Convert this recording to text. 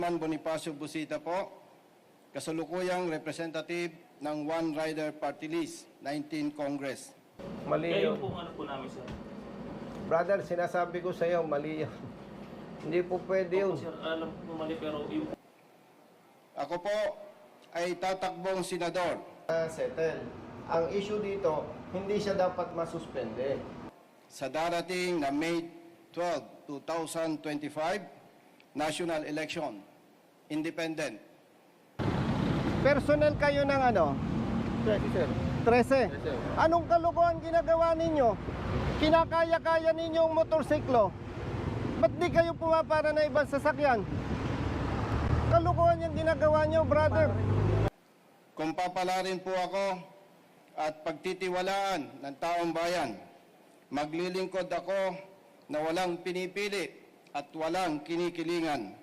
Bonifacio Busita po, kasalukuyang representative ng One Rider Party List, 19 Congress. Mali Kayo yun. po ano po namin, sir. Brother, sinasabi ko sa iyo, mali yun. Hindi po pwede yun. Opo, sir, alam po mali pero yung... Ako po ay tatakbong senador. Settle. Ang issue dito, hindi siya dapat masuspende. Sa darating na May 12, 2025, national election, independent. Personnel kayo ng ano? 13. Anong kalokohan ginagawa ninyo? Kinakaya-kaya ninyo ang motorsiklo. Ba't di kayo pumapara na ibang sasakyan? Kalokohan yung ginagawa nyo, brother. Kung papalarin po ako at pagtitiwalaan ng taong bayan, maglilingkod ako na walang pinipili at walang kinikilingan.